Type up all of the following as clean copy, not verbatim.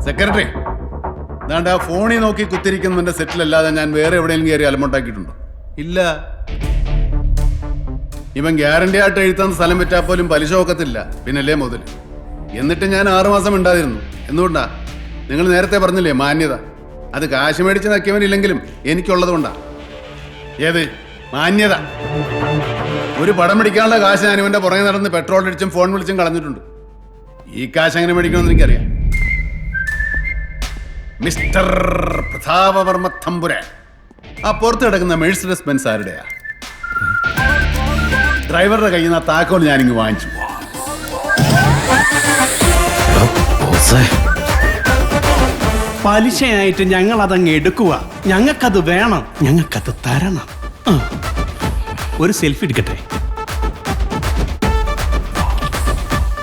Secretary, അതാണ്ട് ആ ഫോണിൽ നോക്കി കുത്തിരിക്കുന്നതിന്റെ സെറ്റിലല്ലാതെ ഞാൻ വേറെ എവിടെയെങ്കിലും കയറി അലമുണ്ടാക്കിയിട്ടുണ്ടോ? ഇല്ല. ഇവൻ ഗ്യാരണ്ടി ആയിട്ട് എഴുതുന്ന സ്ഥലം വിറ്റാൽ പോലും പലിശ ഒക്കത്തില്ല, പിന്നല്ലേ മുതൽ. എന്നിട്ട് ഞാൻ 6 മാസം ഉണ്ടായിരുന്നു. എന്തുകൊണ്ടാ? നിങ്ങൾ നേരത്തെ പറഞ്ഞില്ലേ മാന്യത. അത് കാശ് മേടിച്ച് നക്കിയവനില്ലെങ്കിലും എനിക്കുള്ളത് കൊണ്ടാ. ഏത് മാന്യത? ഒരു പടം പിടിക്കാനുള്ള കാശ് ഞാൻ ഇവന്റെ പുറകെ നടന്ന് പെട്രോൾ അടിച്ചും ഫോൺ വിളിച്ചും കളഞ്ഞിട്ടുണ്ട്. ഈ കാശ് എങ്ങനെ മേടിക്കണമെന്ന് എനിക്കറിയാം. മിസ്റ്റർ പ്രതാപവർമ്മ തമ്പുരാൻ, ആ പുറത്ത് കിടക്കുന്ന മെഴ്സിഡസ് ബെൻസ് ആരുടെയാ? ഡ്രൈവറുടെ കയ്യിൽ നിന്ന് ആ താക്കോൽ ഞാനിങ്ങ് വാങ്ങിച്ചു. പലിശയായിട്ട് ഞങ്ങൾ അതങ്ങ് എടുക്കുക. ഞങ്ങൾക്കത് വേണം, ഞങ്ങൾക്കത് തരണം. ഒരു സെൽഫി എടുക്കട്ടെ.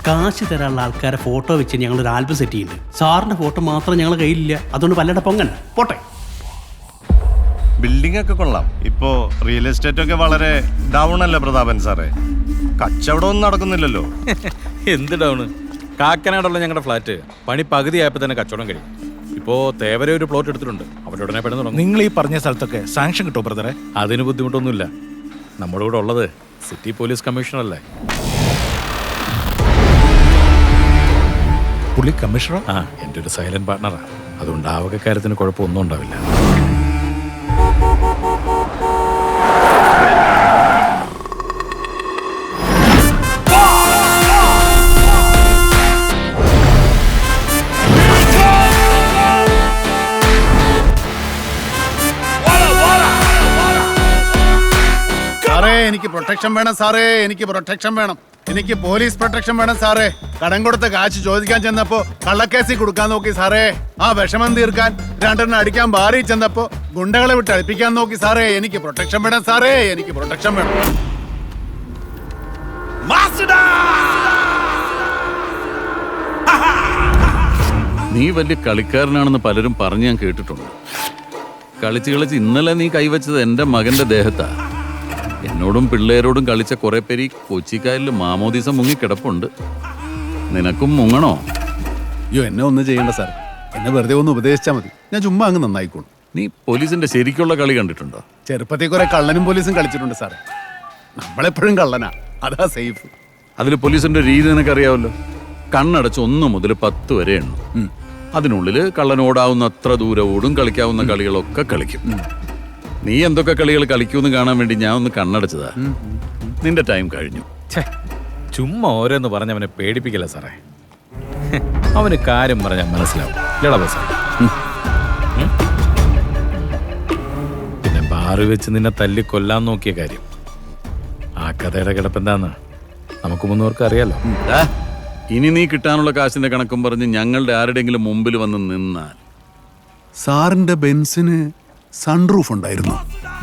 കാശ് തരാനുള്ള ആൾക്കാരെ ഫോട്ടോ വെച്ച് ഞങ്ങളൊരു ആൽബം സെറ്റ് ചെയ്യുന്നുണ്ട്. സാറിന്റെ ഫോട്ടോ മാത്രം ഞങ്ങളുടെ കയ്യിലില്ല, അതുകൊണ്ട് വല്ലയുടെ പൊങ്ങണ്ട. പോട്ടെ. ബിൽഡിംഗ് ഒക്കെ കൊള്ളാം. ഇപ്പോ റിയൽ എസ്റ്റേറ്റ് ഒക്കെ വളരെ ഡൗൺ അല്ലേ പ്രതാപൻ സാറേ? കച്ചവടം ഒന്നും നടക്കുന്നില്ലല്ലോ. എന്ത് ഡൗണ്? കാക്കനാടുള്ള ഞങ്ങളുടെ ഫ്ലാറ്റ് പണി പകുതിയായപ്പോൾ തന്നെ കച്ചവടം കഴിയും. ഇപ്പോ തേവരെ ഒരു പ്ലോട്ട് എടുത്തിട്ടുണ്ട്, അവരുടെ ഉടനെ പെടുന്നു തുടങ്ങും. നിങ്ങൾ ഈ പറഞ്ഞ സ്ഥലത്തൊക്കെ സാങ്ഷൻ കിട്ടുമോ ബ്രദറെ? അതിന് ബുദ്ധിമുട്ടൊന്നുമില്ല. നമ്മുടെ കൂടെ ഉള്ളത് സിറ്റി പോലീസ് കമ്മീഷണർ അല്ലേ? പുള്ളി കമ്മീഷണർ? ആ, എൻ്റെ ഒരു സൈലന്റ് പാർട്ണറാ. അതുകൊണ്ട് ആ വക കാര്യത്തിന് കുഴപ്പമൊന്നും ഉണ്ടാവില്ല. സാറേ, എനിക്ക് പ്രൊട്ടക്ഷൻ വേണം സാറേ, എനിക്ക് പ്രൊട്ടക്ഷൻ വേണം. എനിക്ക് പോലീസ് പ്രൊട്ടക്ഷൻ വേണം സാറേ. കടം കൊടുത്ത കാശ് ചോദിക്കാൻ ചെന്നപ്പോ കള്ളക്കേസിൽ കൊടുക്കാൻ നോക്കി സാറേ. ആ വിഷമം തീർക്കാൻ 2 അടിക്കാൻ ബാറി ചെന്നപ്പോ ഗുണ്ടകളെ വിട്ട് അടിപ്പിക്കാൻ നോക്കി സാറേ. എനിക്ക് പ്രൊട്ടക്ഷൻ വേണം സാറേ, എനിക്ക് പ്രൊട്ടക്ഷൻ വേണം. നീ വലിയ കളിക്കാരനാണെന്ന് പലരും പറഞ്ഞു ഞാൻ കേട്ടിട്ടുണ്ട്. കളിച്ച് ഇന്നലെ നീ കൈവച്ചത് എൻ്റെ മകന്റെ ദേഹത്താ. എന്നോടും പിള്ളേരോടും കളിച്ച കുറെ പേര് കൊച്ചിക്കായലിൽ മാമോദീസ മുങ്ങി കിടപ്പുണ്ട്. നിനക്കും മുങ്ങണോ? അയ്യോ, എന്നെ ഒന്നും ചെയ്യണ്ട സാർ. എന്നെ വെറുതെ ഒന്ന് ഉപദേശിച്ചാൽ മതി, ഞാൻ ചുമ്മാ അങ്ങ് നന്നായിക്കോളും. നീ പോലീസിന്റെ ശരിക്കുള്ള കളി കണ്ടിട്ടുണ്ടോ? ചെറുപ്പത്തിൽ കുറെ കള്ളനും പോലീസും കളിച്ചിട്ടുണ്ട് സാറേ. നമ്മളെപ്പോഴും കള്ളനാ, അതാ സേഫ്. അതിൽ പോലീസിന്റെ രീതി നിനക്കറിയാവല്ലോ. കണ്ണടച്ച് 1 മുതൽ 10 വരെ എണ്ണും. അതിനുള്ളിൽ കള്ളനോടാവുന്ന അത്ര ദൂരം ഓടും. കളിക്കാവുന്ന കളികളൊക്കെ കളിക്കും. നീ എന്തൊക്കെ കളികൾ കളിക്കുമെന്ന് കാണാൻ വേണ്ടി ഞാൻ ഒന്ന് കണ്ണടച്ചതാ. നിന്റെ ടൈം കഴിഞ്ഞു. ചുമ്മാ ഓരോന്ന് പറഞ്ഞവനെ പേടിപ്പിക്കില്ല സാറേ. അവന് കാര്യം പറഞ്ഞാൽ മനസ്സിലാവും. പിന്നെ ബാറ് വെച്ച് നിന്നെ തല്ലി കൊല്ലാൻ നോക്കിയ കാര്യം, ആ കഥയുടെ കിടപ്പെന്താന്ന് നമുക്ക് മുന്നോർക്ക് അറിയാലോ. ഇനി നീ കിട്ടാനുള്ള കാശിന്റെ കണക്കും പറഞ്ഞ് ഞങ്ങളുടെ ആരുടെയെങ്കിലും മുമ്പിൽ വന്ന് നിന്നാൽ. സാറിന്റെ ബെൻസിന് സൺറൂഫ് ഉണ്ടായിരുന്നു.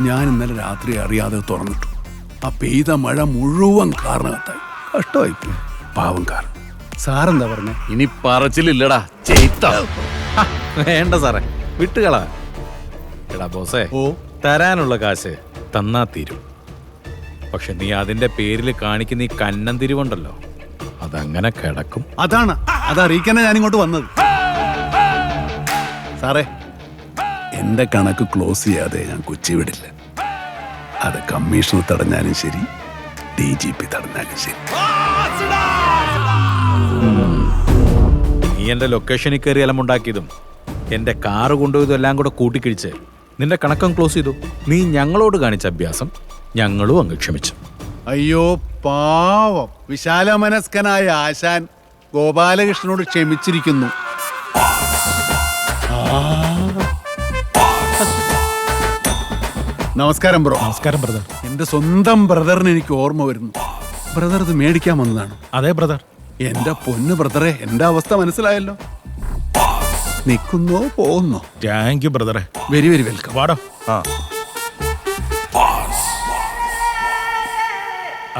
ഞാൻ ഇന്നലെ രാത്രി അറിയാതെ തുറന്നിട്ടു. ആ പെയ്ത മഴ മുഴുവൻ കാറിനകത്തായി. കഷ്ടമായി പാവം കാർ. സാറെന്താ പറഞ്ഞേ? ഇനി പറച്ചിലില്ലടാ, ചെയ്ത. വേണ്ട സാറേ, വിട്ടുകളാ. എടാ ബോസേ, തരാനുള്ള കാശ് തന്നാ തീരും. പക്ഷെ നീ അതിന്റെ പേരിൽ കാണിക്കുന്ന ഈ കന്നം തിരിവുണ്ടല്ലോ, അതങ്ങനെ കിടക്കും. അതറിയിക്കാനാ ഞാനിങ്ങോട്ട് വന്നത്. സാറേ, എന്റെ കണക്ക് ക്ലോസ് ചെയ്യാതെ ഞാൻ കൊച്ചി വിടില്ല. അത് കമ്മീഷണർ തടഞ്ഞാലും ശരി, DGP തടഞ്ഞാലും ശരി. നീ എന്റെ ലൊക്കേഷനിൽ കയറി അലമുണ്ടാക്കിയതും എന്റെ കാറ് കൊണ്ടുപോയതും എല്ലാം കൂടെ കൂട്ടിക്കിഴിച്ച് നിന്റെ കണക്കം ക്ലോസ് ചെയ്തു. നീ ഞങ്ങളോട് കാണിച്ച അഭ്യാസം ഞങ്ങളും അങ്ങ് ക്ഷമിച്ചു. അയ്യോ പാവം, വിശാലമനസ്കനായ ആശാൻ ഗോപാലകൃഷ്ണനോട് ക്ഷമിച്ചിരിക്കുന്നു. നമസ്കാരം ബ്രോ. നമസ്കാരം ബ്രദർ. എന്റെ സ്വന്തം ബ്രദറിന് എനിക്ക് ഓർമ്മ വരുന്നു. ബ്രദർ ഇത് മേടിക്കാൻ വന്നതാണ്. അതെ ബ്രദർ. എന്റെ പൊന്നു ബ്രദറെ, എന്റെ അവസ്ഥ മനസ്സിലായല്ലോ. നിൽക്കുന്നോ പോകുന്നോ? താങ്ക് യു ബ്രദറെ. Very very welcome. വാടോ.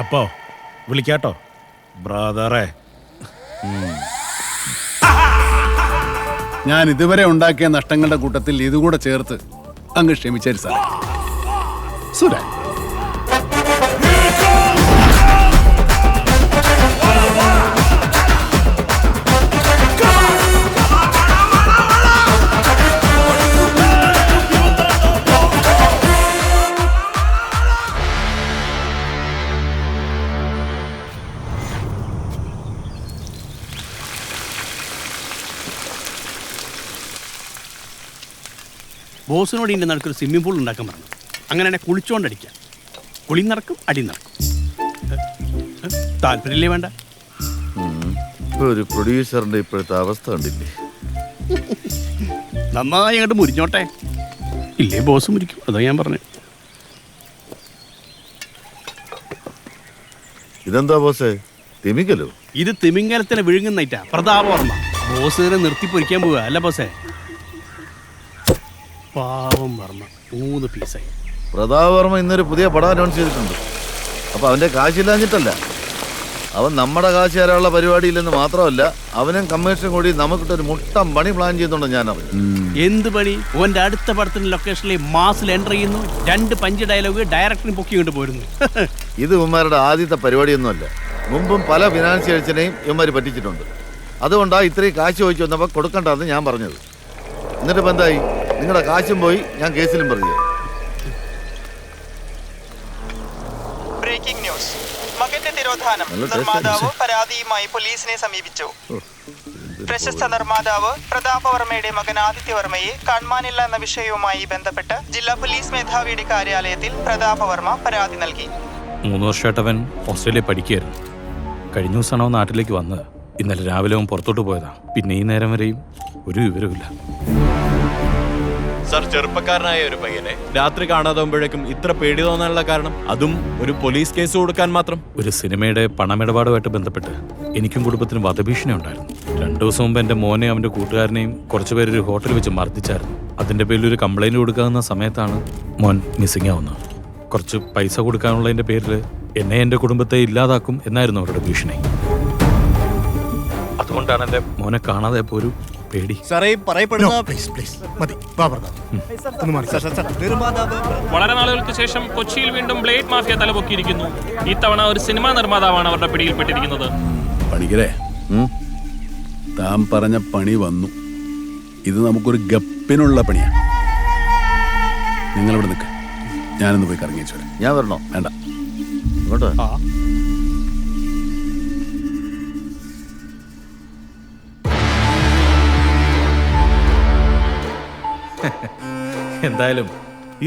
അപ്പോ വിളിക്കാട്ടോ ബ്രദറെ. ഞാൻ ഇതുവരെ ഉണ്ടാക്കിയ നഷ്ടങ്ങളുടെ കൂട്ടത്തിൽ ഇതുകൂടെ ചേർത്ത് അങ്ങ് ക്ഷമിച്ചേര് സാർ. സുരാൻ, ബോസിനോട് ഇതിൻ്റെ നടക്കൊരു സ്വിമ്മിംഗ് പൂൾ ഉണ്ടാക്കാൻ പറഞ്ഞു. അങ്ങനെ കുളിച്ചോണ്ടടിക്കാം. കുളി നടക്കും, അടി നടക്കും. താല്പര്യമില്ലേ? വേണ്ട. ഒരു പ്രൊഡ്യൂസറിന്റെ ഇപ്പോഴത്തെ അവസ്ഥ കണ്ടില്ലേ? നന്നായി അങ്ങോട്ട് മുരിഞ്ഞോട്ടെ. ഇല്ലേ ബോസ് മുരിക്കും. അതാ ഞാൻ പറഞ്ഞത്. ഇതെന്താ ബോസേ, തിമിക്കലോ? ഇത് തിമിംഗലത്തിനെ വിഴുങ്ങുന്നേറ്റാ പ്രതാപവർമ്മ. ബോസിനെ നിർത്തി പൊരിക്കാൻ പോവുക അല്ല ബോസേ? പാവം വർമ്മ 3 പീസായി. പ്രതാപ് വർമ്മ ഇന്നൊരു പുതിയ പടം അനൗൺസ് ചെയ്തിട്ടുണ്ട്. അപ്പൊ അവന്റെ കാശില്ലാഞ്ഞിട്ടല്ല, അവൻ നമ്മുടെ കാശ് തരാനുള്ള പരിപാടിയില്ലെന്ന് മാത്രമല്ല, അവനും കമ്മീഷനും കൂടി നമുക്കിട്ടൊരു മുട്ടം പണി പ്ലാൻ ചെയ്യുന്നുണ്ടോ ഞാൻ അറിയാം. എന്ത് പണി? ഓന്റെ അടുത്ത പടത്തിന്റെ ലൊക്കേഷനിൽ മാസിൽ എൻ്റർ ചെയ്യുന്നു, 2 പഞ്ച് ഡയലോഗ് ഡയറക്ടറിന് പൊക്കി കൊണ്ട് പോരുന്നു. ഇത് ഇവന്മാരുടെ ആദ്യത്തെ പരിപാടിയൊന്നുമല്ല. മുമ്പും പല ഫിനാൻഷ്യൽസിനെയും ഇവന്മാർ പറ്റിച്ചിട്ടുണ്ട്. അതുകൊണ്ടാണ് ഇത്രയും കാശ് ചോദിച്ചു വന്നപ്പോൾ കൊടുക്കണ്ടെന്ന് ഞാൻ പറഞ്ഞത്. എന്നിട്ടിപ്പോൾ എന്തായി? നിങ്ങളുടെ കാശും പോയി, ഞാൻ കേസിലും പറഞ്ഞു. Breaking news. മകന്റെ തിരോധാനം. നല്ല taste നിർമ്മാതാവ് ആണ്. പരാതിയുമായി പോലീസിനെ സമീപിച്ചു. പ്രശസ്ത നിർമ്മാതാവ് പ്രതാപവർമ്മയുടെ മകൻ ആദിത്യവർമ്മയെ കാണാനില്ല എന്ന വിഷയവുമായി ബന്ധപ്പെട്ട് ജില്ലാ പോലീസ് മേധാവിയുടെ കാര്യാലയത്തിൽ പ്രതാപവർമ്മ പരാതി നൽകി. 3 വർഷമായിട്ട് അവൻ ഓസ്ട്രേലിയ പഠിക്കുകയായിരുന്നു. കഴിഞ്ഞ ദിവസമാണ് അവൻ നാട്ടിലേക്ക് വന്നത്. ഇന്നലെ രാവിലെ അവൻ പുറത്തോട്ട് പോയതാ. പിന്നെ ഈ നേരം വരെയും ഒരു വിവരമില്ല. സർ, ചെറുപ്പക്കാരനായ ഒരു പയ്യനെ രാത്രി കാണാതാകുമ്പോഴേക്കും ഇത്ര പേടി തോന്നാനുള്ള കാരണം അതും ഒരു പോലീസ് കേസ് കൊടുക്കാൻ മാത്രം? ഒരു സിനിമയുടെ പണമിടപാടുമായിട്ട് ബന്ധപ്പെട്ട് എനിക്കും കുടുംബത്തിനും വധഭീഷണി ഉണ്ടായിരുന്നു. 2 ദിവസം മുമ്പ് എൻ്റെ മോനെ അവൻ്റെ കൂട്ടുകാരനെയും കുറച്ചുപേര് ഒരു ഹോട്ടലിൽ വെച്ച് മർദ്ദിച്ചായിരുന്നു. അതിൻ്റെ പേരിൽ ഒരു കംപ്ലൈൻറ്റ് കൊടുക്കാവുന്ന സമയത്താണ് മോൻ മിസ്സിംഗ് ആവുന്നത്. കുറച്ച് പൈസ കൊടുക്കാനുള്ളതിൻ്റെ പേരിൽ എന്നെ എൻ്റെ കുടുംബത്തെ ഇല്ലാതാക്കും എന്നായിരുന്നു അവരുടെ ഭീഷണി. അതുകൊണ്ടാണ് എൻ്റെ മോനെ കാണാതെ ഇപ്പോൾ ഒരു പേടി. സാറേ, പറയപ്പെടുന്ന വളരെ നാളുകൾക്ക് ശേഷം കൊച്ചിയിൽ വീണ്ടും ബ്ലേഡ് മാഫിയ തലപൊക്കിയിരിക്കുന്നു. ഇത്തവണ ഒരു സിനിമാ നിർമ്മാതാവാണ് അവരുടെ പിടിയിൽപ്പെട്ടിരിക്കുന്നത്. പണിക്കരെ, താൻ പറഞ്ഞ പണി വന്നു. ഇത് നമുക്കൊരു ഗപ്പിനുള്ള പണിയാണ്. നിങ്ങളിവിടെ നിൽക്കുക, ഞാനൊന്ന് പോയി കറങ്ങിച്ചു വരാം. ഞാൻ വരണോ? വേണ്ട. ഇങ്ങോട്ട് വാ. എന്തായാലും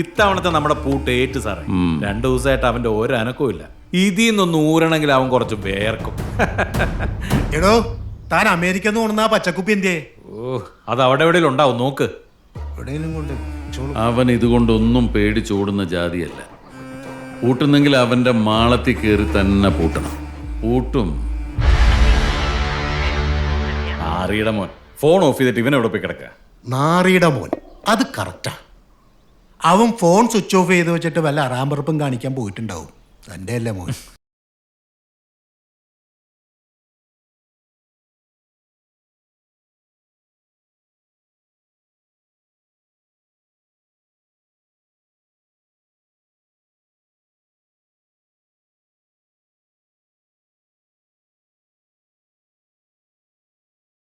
ഇത്തവണത്തെ നമ്മുടെ പൂട്ട് ഏറ്റ് സാറേ. 2 ദിവസമായിട്ട് അവൻ്റെ ഒരു അനക്കവും ഇല്ല. ഇതിൽ നിന്നൊന്ന് ഊരണമെങ്കിൽ അവൻ കുറച്ച് വേർക്കും. എടോ, താൻ അമേരിക്കന്ന് കൊണ്ടുവന്ന പച്ചക്കുപ്പി എന്തേ? ഓ, അത് അവിടെ എവിടെയെങ്കിലും ഉണ്ടാവും, നോക്ക്. എവിടെയെങ്കിലും കൊണ്ട് അവൻ ഇതുകൊണ്ടൊന്നും പേടിച്ചോടുന്ന ജാതിയല്ല. പൂട്ടുന്നെങ്കിൽ അവന്റെ മാളത്തിൽ കയറി തന്നെ പൂട്ടണം. പൂട്ടും. ആറിയുടെ മോൻ ഫോൺ ഓഫ് ചെയ്തിട്ട് ഇവൻ എവിടെ പോയി കിടക്കുക? നാറിയുടെ മോൻ, അത് കറക്റ്റാ. അവൻ ഫോൺ സ്വിച്ച് ഓഫ് ചെയ്ത് വെച്ചിട്ട് വല്ല അറാമ്പറപ്പും കാണിക്കാൻ പോയിട്ടുണ്ടാവും. തൻ്റെ അല്ലേ മോൻ.